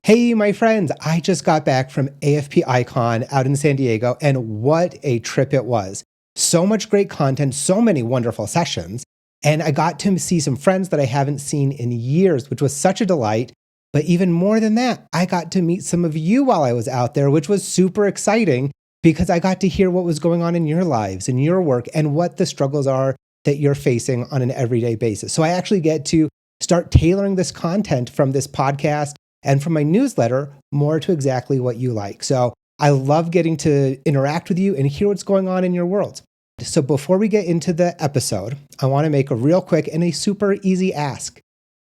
Hey, my friends, I just got back from AFP ICON out in San Diego, and what a trip it was. So much great content, so many wonderful sessions, and I got to see some friends that I haven't seen in years, which was such a delight. But even more than that, I got to meet some of you while I was out there, which was super exciting because I got to hear what was going on in your lives and your work and what the struggles are that you're facing on an everyday basis. So I actually get to start tailoring this content from this podcast and from my newsletter more to exactly what you like. So I love getting to interact with you and hear what's going on in your world. So before we get into the episode, I want to make a real quick and a super easy ask.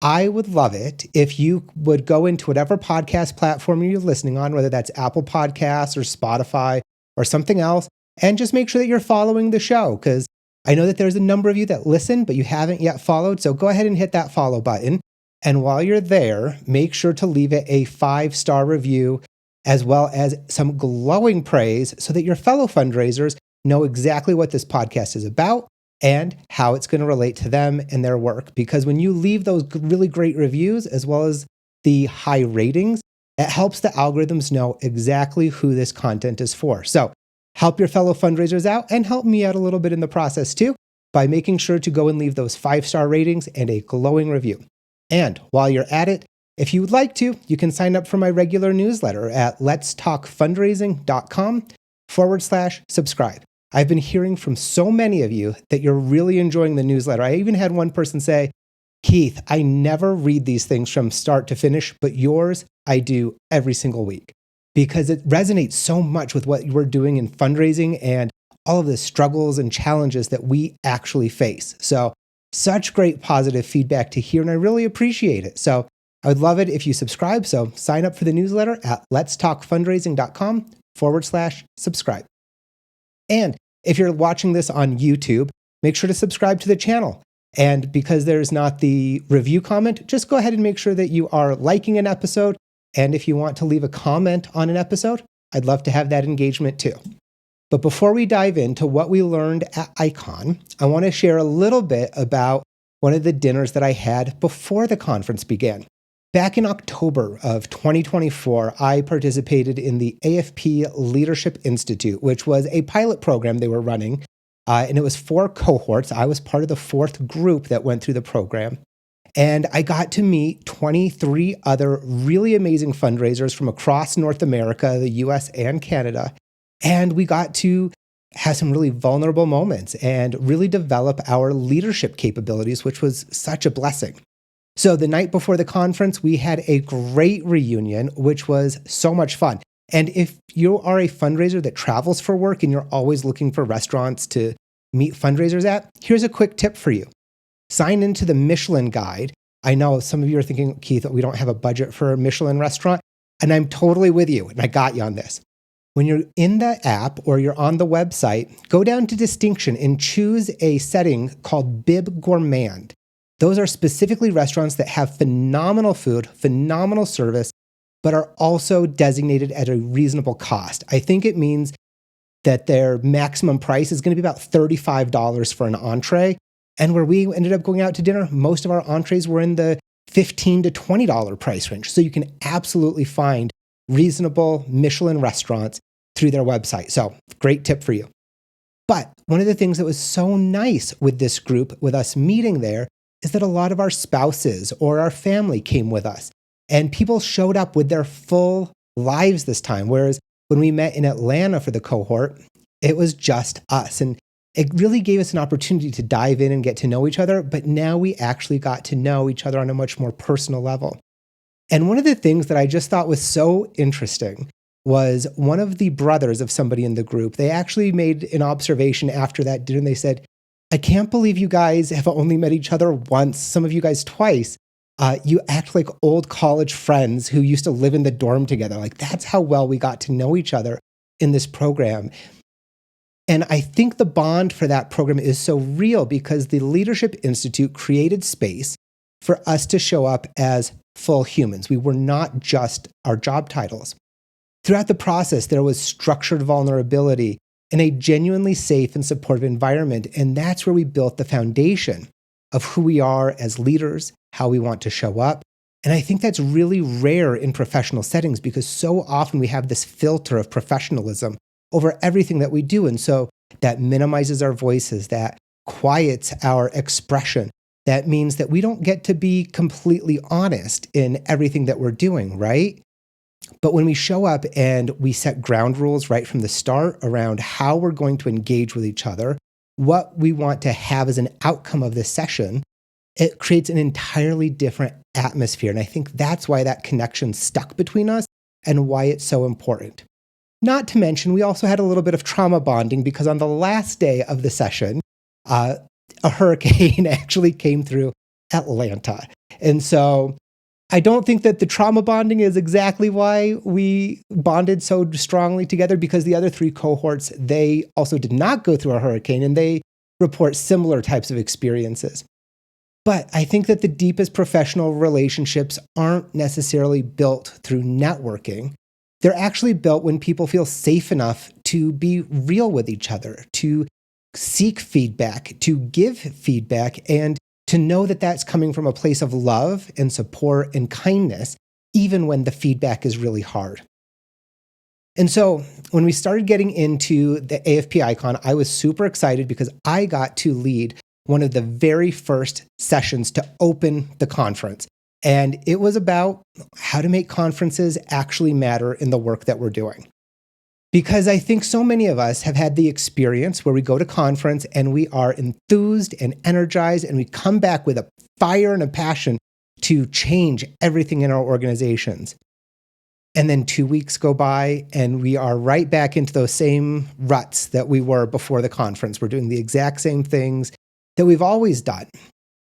I would love it if you would go into whatever podcast platform you're listening on, whether that's Apple Podcasts or Spotify or something else, and just make sure that you're following the show, because I know that there's a number of you that listen, but you haven't yet followed. So go ahead and hit that follow button. And while you're there, make sure to leave it a 5-star review, as well as some glowing praise so that your fellow fundraisers know exactly what this podcast is about and how it's going to relate to them and their work. Because when you leave those really great reviews, as well as the high ratings, it helps the algorithms know exactly who this content is for. So help your fellow fundraisers out and help me out a little bit in the process too, by making sure to go and leave those 5-star ratings and a glowing review. And while you're at it, if you would like to, you can sign up for my regular newsletter at letstalkfundraising.com/subscribe. I've been hearing from so many of you that you're really enjoying the newsletter. I even had one person say, Keith, I never read these things from start to finish, but yours I do every single week because it resonates so much with what we're doing in fundraising and all of the struggles and challenges that we actually face. So such great positive feedback to hear, and I really appreciate it. So I would love it if you subscribe. So sign up for the newsletter at letstalkfundraising.com/subscribe. And if you're watching this on YouTube, make sure to subscribe to the channel. And because there's not the review comment, just go ahead and make sure that you are liking an episode. And if you want to leave a comment on an episode, I'd love to have that engagement too. But before we dive into what we learned at ICON, I want to share a little bit about one of the dinners that I had before the conference began. Back in October of 2024, I participated in the AFP Leadership Institute, which was a pilot program they were running, and it was 4 cohorts. I was part of the 4th group that went through the program, and I got to meet 23 other really amazing fundraisers from across North America, the US, and Canada. And we got to have some really vulnerable moments and really develop our leadership capabilities, which was such a blessing. So the night before the conference, we had a great reunion, which was so much fun. And if you are a fundraiser that travels for work and you're always looking for restaurants to meet fundraisers at, here's a quick tip for you. Sign into the Michelin guide. I know some of you are thinking, Keith, we don't have a budget for a Michelin restaurant. And I'm totally with you, and I got you on this. When you're in the app or you're on the website, go down to distinction and choose a setting called Bib Gourmand. Those are specifically restaurants that have phenomenal food, phenomenal service, but are also designated at a reasonable cost. I think it means that their maximum price is going to be about $35 for an entree. And where we ended up going out to dinner, most of our entrees were in the $15 to $20 price range. So you can absolutely find reasonable Michelin restaurants through their website. So great tip for you. But one of the things that was so nice with this group, with us meeting there, is that a lot of our spouses or our family came with us. And people showed up with their full lives this time. Whereas when we met in Atlanta for the cohort, it was just us. And it really gave us an opportunity to dive in and get to know each other. But now we actually got to know each other on a much more personal level. And one of the things that I just thought was so interesting was one of the brothers of somebody in the group. They actually made an observation after that dinner. And they said, I can't believe you guys have only met each other once, some of you guys twice. You act like old college friends who used to live in the dorm together. Like, that's how well we got to know each other in this program. And I think the bond for that program is so real because the Leadership Institute created space for us to show up as full humans. We were not just our job titles. Throughout the process, there was structured vulnerability in a genuinely safe and supportive environment. And that's where we built the foundation of who we are as leaders, how we want to show up, And I think that's really rare in professional settings because so often we have this filter of professionalism over everything that we do. And so that minimizes our voices, that quiets our expression. That means that we don't get to be completely honest in everything that we're doing, right? But when we show up and we set ground rules right from the start around how we're going to engage with each other, what we want to have as an outcome of this session, it creates an entirely different atmosphere. And I think that's why that connection stuck between us and why it's so important. Not to mention, we also had a little bit of trauma bonding because on the last day of the session, a hurricane actually came through Atlanta. And so I don't think that the trauma bonding is exactly why we bonded so strongly together, because the other 3 cohorts, they also did not go through a hurricane and they report similar types of experiences. But I think that the deepest professional relationships aren't necessarily built through networking. They're actually built when people feel safe enough to be real with each other, to seek feedback, to give feedback, and to know that that's coming from a place of love and support and kindness, even when the feedback is really hard. And so when we started getting into the AFP ICON, I was super excited because I got to lead one of the very first sessions to open the conference. And it was about how to make conferences actually matter in the work that we're doing. Because I think so many of us have had the experience where we go to conference and we are enthused and energized and we come back with a fire and a passion to change everything in our organizations. And then 2 weeks go by and we are right back into those same ruts that we were before the conference. We're doing the exact same things that we've always done.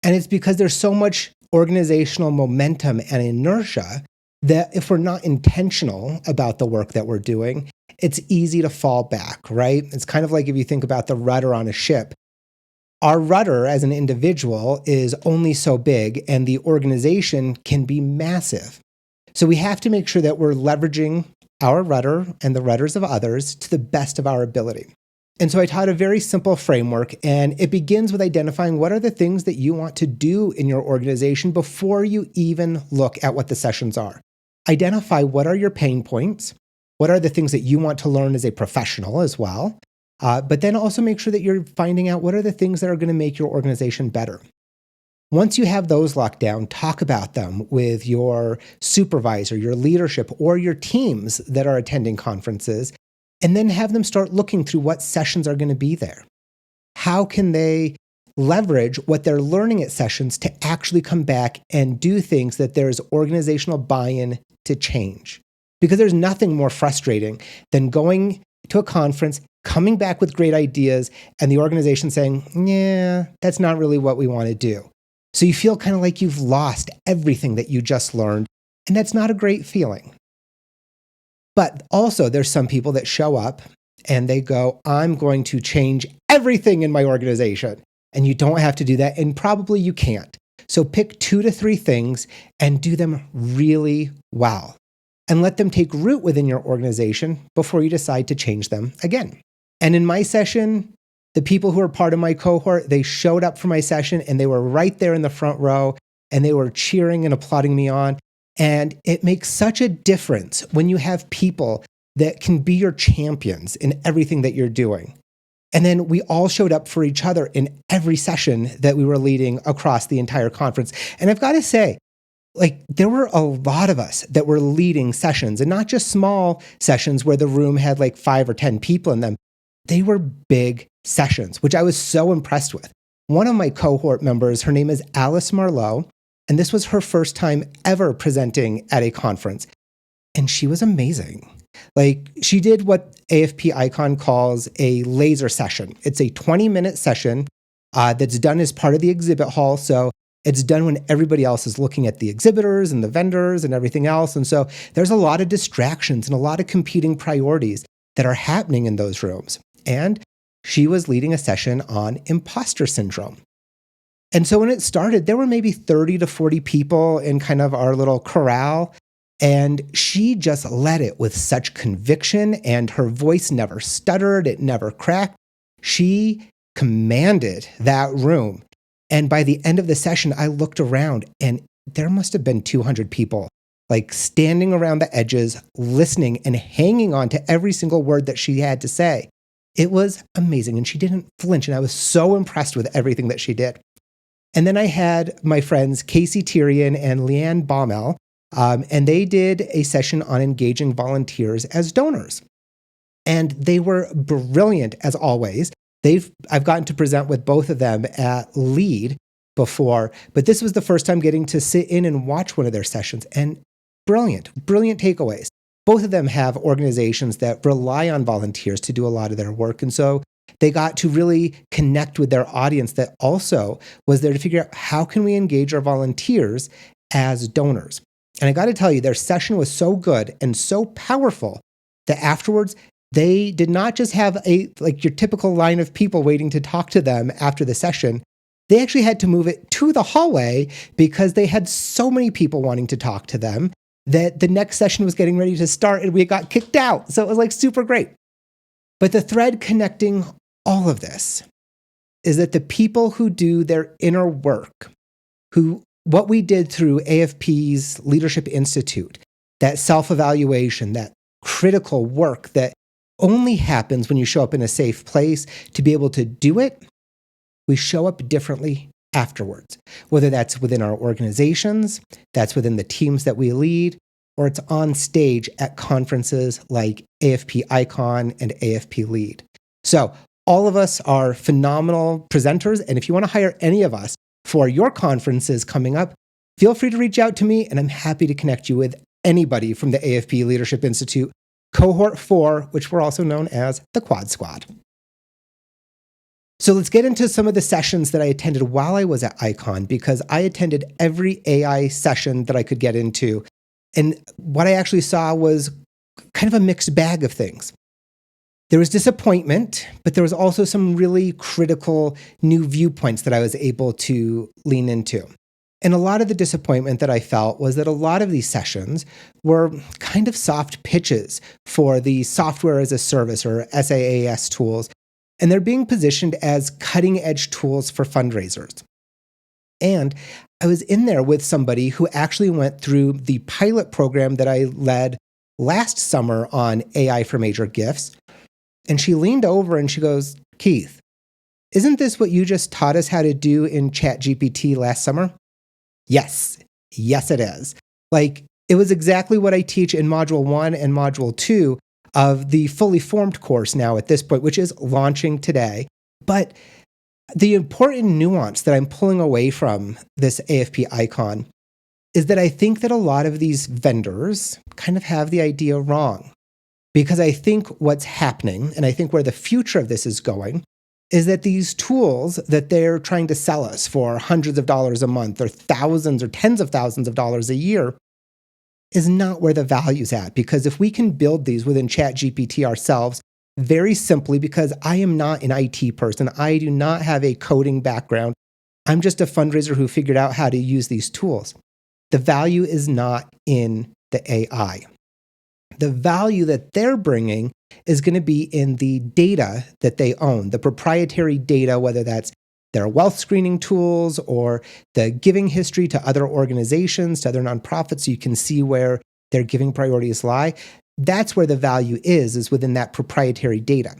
And it's because there's so much organizational momentum and inertia that if we're not intentional about the work that we're doing, it's easy to fall back, right? It's kind of like if you think about the rudder on a ship. Our rudder as an individual is only so big and the organization can be massive. So we have to make sure that we're leveraging our rudder and the rudders of others to the best of our ability. And so I taught a very simple framework, and it begins with identifying what are the things that you want to do in your organization before you even look at what the sessions are. Identify what are your pain points, what are the things that you want to learn as a professional as well, but then also make sure that you're finding out what are the things that are going to make your organization better. Once you have those locked down, talk about them with your supervisor, your leadership, or your teams that are attending conferences, and then have them start looking through what sessions are going to be there. How can they leverage what they're learning at sessions to actually come back and do things that there's organizational buy-in to change? Because there's nothing more frustrating than going to a conference, coming back with great ideas, and the organization saying, yeah, that's not really what we want to do. So you feel kind of like you've lost everything that you just learned, and that's not a great feeling. But also, there's some people that show up and they go, I'm going to change everything in my organization. And you don't have to do that, and probably you can't. So pick 2 to 3 things and do them really well. And let them take root within your organization before you decide to change them again. And in my session, the people who are part of my cohort, they showed up for my session and they were right there in the front row and they were cheering and applauding me on. And it makes such a difference when you have people that can be your champions in everything that you're doing. And then we all showed up for each other in every session that we were leading across the entire conference. And I've got to say, there were a lot of us that were leading sessions, and not just small sessions where the room had 5 or 10 people in them. They were big sessions, which I was so impressed with. One of my cohort members, her name is Alice Marleaux, and this was her first time ever presenting at a conference. And she was amazing. She did what AFP ICON calls a laser session. It's a 20-minute session that's done as part of the exhibit hall. So it's done when everybody else is looking at the exhibitors and the vendors and everything else. And so there's a lot of distractions and a lot of competing priorities that are happening in those rooms. And she was leading a session on imposter syndrome. And so when it started, there were maybe 30 to 40 people in kind of our little corral. And she just led it with such conviction, and her voice never stuttered, it never cracked. She commanded that room. And by the end of the session, I looked around and there must have been 200 people like standing around the edges, listening and hanging on to every single word that she had to say. It was amazing. And she didn't flinch. And I was so impressed with everything that she did. And then I had my friends, Casey Tyrion and Leanne Baumel, and they did a session on engaging volunteers as donors. And they were brilliant as always. I've gotten to present with both of them at LEAD before, but this was the first time getting to sit in and watch one of their sessions. And brilliant takeaways. Both of them have organizations that rely on volunteers to do a lot of their work. And so they got to really connect with their audience that also was there to figure out how can we engage our volunteers as donors. And I got to tell you, their session was so good and so powerful that afterwards, they did not just have your typical line of people waiting to talk to them after the session. They actually had to move it to the hallway because they had so many people wanting to talk to them that the next session was getting ready to start and we got kicked out. So it was super great. But the thread connecting all of this is that the people who do their inner work, what we did through AFP's Leadership Institute, that self-evaluation, that critical work that only happens when you show up in a safe place to be able to do it, we show up differently afterwards, whether that's within our organizations, that's within the teams that we lead, or it's on stage at conferences like AFP ICON and AFP Lead. So all of us are phenomenal presenters, and if you want to hire any of us for your conferences coming up, feel free to reach out to me, and I'm happy to connect you with anybody from the AFP Leadership Institute, Cohort 4, which we're also known as the Quad Squad. So let's get into some of the sessions that I attended while I was at ICON, because I attended every AI session that I could get into. And what I actually saw was kind of a mixed bag of things. There was disappointment, but there was also some really critical new viewpoints that I was able to lean into. And a lot of the disappointment that I felt was that a lot of these sessions were kind of soft pitches for the software as a service or SaaS tools, and they're being positioned as cutting-edge tools for fundraisers. And I was in there with somebody who actually went through the pilot program that I led last summer on AI for major gifts. And she leaned over and she goes, "Keith, isn't this what you just taught us how to do in ChatGPT last summer?" Yes, it is. It was exactly what I teach in Module 1 and Module 2 of the Fully Formed course now at this point, which is launching today. But the important nuance that I'm pulling away from this AFP icon is that I think that a lot of these vendors kind of have the idea wrong. Because I think what's happening, and I think where the future of this is going, is that these tools that they're trying to sell us for hundreds of dollars a month or thousands or tens of thousands of dollars a year is not where the value's at. Because if we can build these within ChatGPT ourselves, very simply, because I am not an IT person, I do not have a coding background, I'm just a fundraiser who figured out how to use these tools. The value is not in the AI. The value that they're bringing is going to be in the data that they own, the proprietary data, whether that's their wealth screening tools or the giving history to other organizations, to other nonprofits, so you can see where their giving priorities lie. That's where the value is within that proprietary data.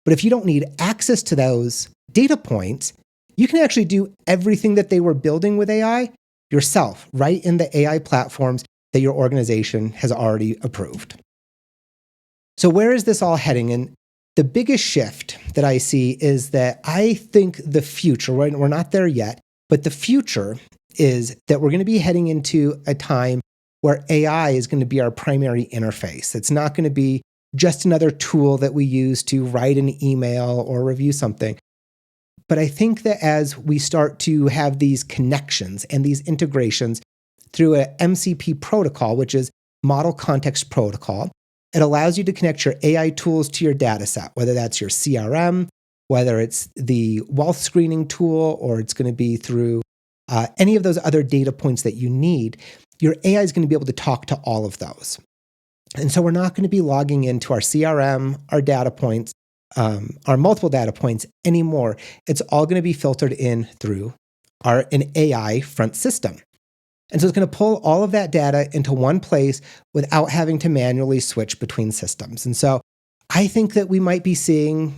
But if you don't need access to those data points, you can actually do everything that they were building with AI yourself, right in the AI platforms that your organization has already approved. So where is this all heading? And the biggest shift that I see is that I think the future, we're not there yet, but the future is that we're going to be heading into a time where AI is going to be our primary interface. It's not going to be just another tool that we use to write an email or review something. But I think that as we start to have these connections and these integrations through a MCP protocol, which is Model Context Protocol, it allows you to connect your AI tools to your data set, whether that's your CRM, whether it's the wealth screening tool, or it's going to be through any of those other data points that you need. Your AI is going to be able to talk to all of those. And so we're not going to be logging into our CRM, our data points, our multiple data points anymore. It's all going to be filtered in through an AI front system. And so it's going to pull all of that data into one place without having to manually switch between systems. And so I think that we might be seeing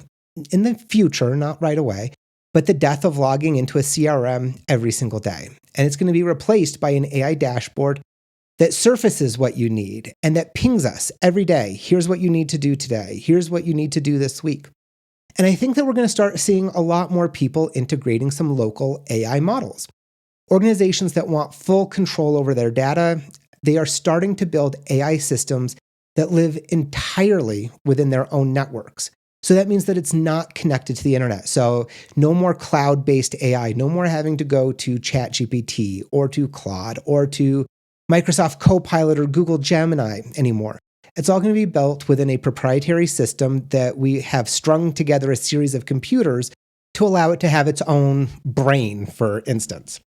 in the future, not right away, but the death of logging into a CRM every single day. And it's going to be replaced by an AI dashboard that surfaces what you need and that pings us every day. Here's what you need to do today. Here's what you need to do this week. And I think that we're going to start seeing a lot more people integrating some local AI models. Organizations that want full control over their data, they are starting to build AI systems that live entirely within their own networks. So that means that it's not connected to the internet. So no more cloud-based AI, no more having to go to ChatGPT or to Claude or to Microsoft Copilot or Google Gemini anymore. It's all going to be built within a proprietary system that we have strung together a series of computers to allow it to have its own brain, for instance.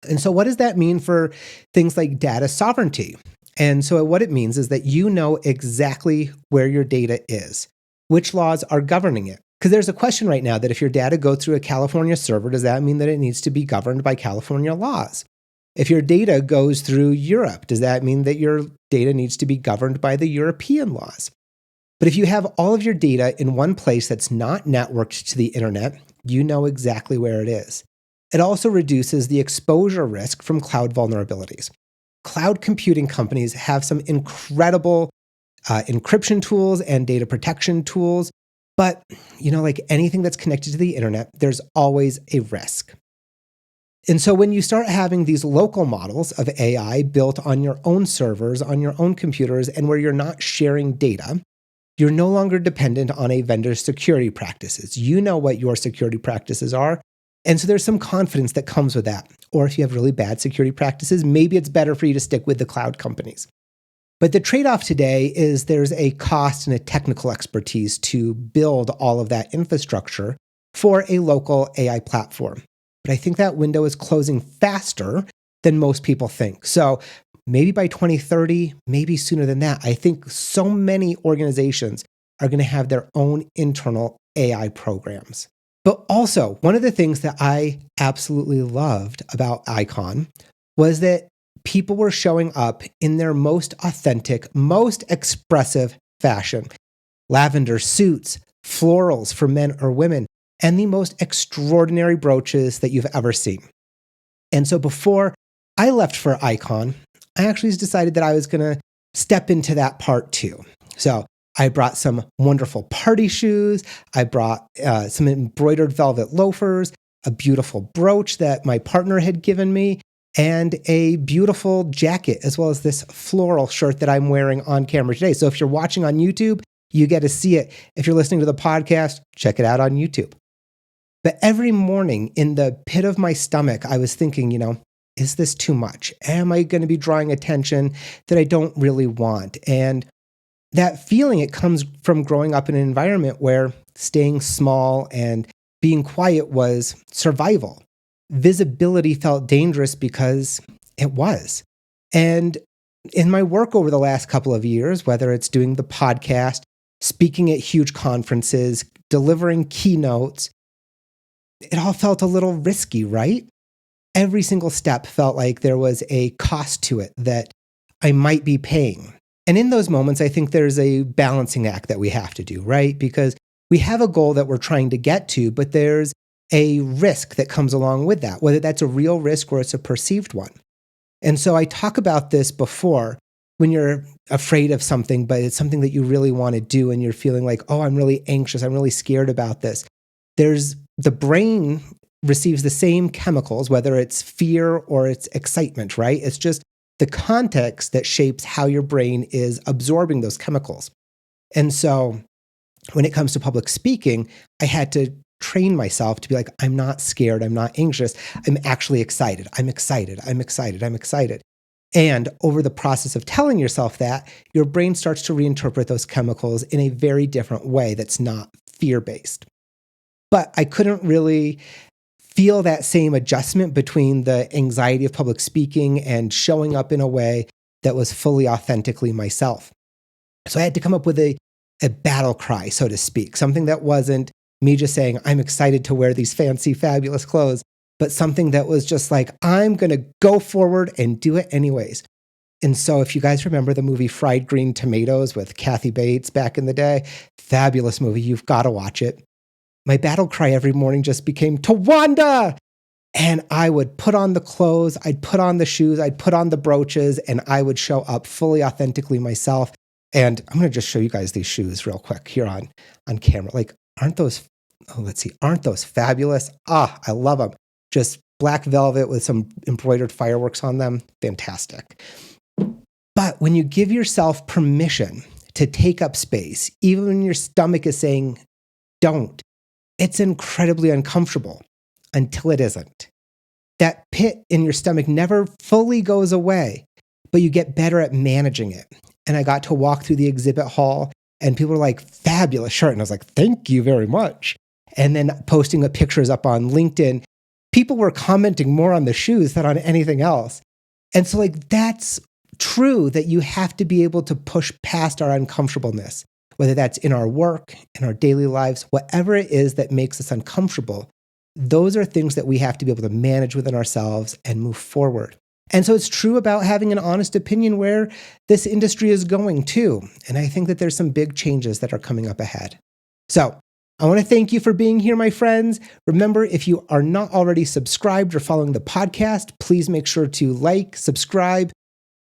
And so what does that mean for things like data sovereignty? And so what it means is that you know exactly where your data is, which laws are governing it. Because there's a question right now that if your data goes through a California server, does that mean that it needs to be governed by California laws? If your data goes through Europe, does that mean that your data needs to be governed by the European laws? But if you have all of your data in one place that's not networked to the internet, you know exactly where it is. It also reduces the exposure risk from cloud vulnerabilities. Cloud computing companies have some incredible encryption tools and data protection tools, but like anything that's connected to the internet, there's always a risk. And so when you start having these local models of AI built on your own servers, on your own computers, and where you're not sharing data, you're no longer dependent on a vendor's security practices. You know what your security practices are. And so there's some confidence that comes with that. Or if you have really bad security practices, maybe it's better for you to stick with the cloud companies. But the trade-off today is there's a cost and a technical expertise to build all of that infrastructure for a local AI platform. But I think that window is closing faster than most people think. So maybe by 2030, maybe sooner than that, I think so many organizations are going to have their own internal AI programs. But also, one of the things that I absolutely loved about ICON was that people were showing up in their most authentic, most expressive fashion. Lavender suits, florals for men or women, and the most extraordinary brooches that you've ever seen. And so before I left for ICON, I actually decided that I was going to step into that part too. So I brought some wonderful party shoes. I brought some embroidered velvet loafers, a beautiful brooch that my partner had given me, and a beautiful jacket, as well as this floral shirt that I'm wearing on camera today. So if you're watching on YouTube, you get to see it. If you're listening to the podcast, check it out on YouTube. But every morning in the pit of my stomach, I was thinking, is this too much? Am I going to be drawing attention that I don't really want? And that feeling, it comes from growing up in an environment where staying small and being quiet was survival. Visibility felt dangerous because it was. And in my work over the last couple of years, whether it's doing the podcast, speaking at huge conferences, delivering keynotes, it all felt a little risky, right? Every single step felt like there was a cost to it that I might be paying. And in those moments, I think there's a balancing act that we have to do, right? Because we have a goal that we're trying to get to, but there's a risk that comes along with that, whether that's a real risk or it's a perceived one. And so I talk about this before when you're afraid of something, but it's something that you really want to do and you're feeling like, oh, I'm really anxious, I'm really scared about this. The brain receives the same chemicals, whether it's fear or it's excitement, right? It's just the context that shapes how your brain is absorbing those chemicals. And so when it comes to public speaking, I had to train myself to be like, I'm not scared, I'm not anxious, I'm actually excited, I'm excited, I'm excited, I'm excited. And over the process of telling yourself that, your brain starts to reinterpret those chemicals in a very different way that's not fear-based. But I couldn't really feel that same adjustment between the anxiety of public speaking and showing up in a way that was fully authentically myself. So I had to come up with a battle cry, so to speak, something that wasn't me just saying, I'm excited to wear these fancy, fabulous clothes, but something that was just like, I'm going to go forward and do it anyways. And so if you guys remember the movie Fried Green Tomatoes with Kathy Bates back in the day, fabulous movie. You've got to watch it. My battle cry every morning just became Tawanda. And I would put on the clothes, I'd put on the shoes, I'd put on the brooches, and I would show up fully authentically myself. And I'm going to just show you guys these shoes real quick here on camera. Like, aren't those fabulous? I love them. Just black velvet with some embroidered fireworks on them. Fantastic. But when you give yourself permission to take up space, even when your stomach is saying don't, it's incredibly uncomfortable until it isn't. That pit in your stomach never fully goes away, but you get better at managing it. And I got to walk through the exhibit hall and people were like, fabulous shirt. And I was like, thank you very much. And then posting the pictures up on LinkedIn, people were commenting more on the shoes than on anything else. And so like, that's true that you have to be able to push past our uncomfortableness, whether that's in our work, in our daily lives, whatever it is that makes us uncomfortable. Those are things that we have to be able to manage within ourselves and move forward. And so it's true about having an honest opinion where this industry is going too. And I think that there's some big changes that are coming up ahead. So I want to thank you for being here, my friends. Remember, if you are not already subscribed or following the podcast, please make sure to like, subscribe,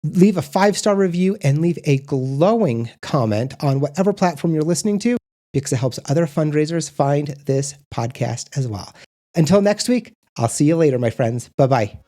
leave a 5-star review, and leave a glowing comment on whatever platform you're listening to, because it helps other fundraisers find this podcast as well. Until next week, I'll see you later, my friends. Bye-bye.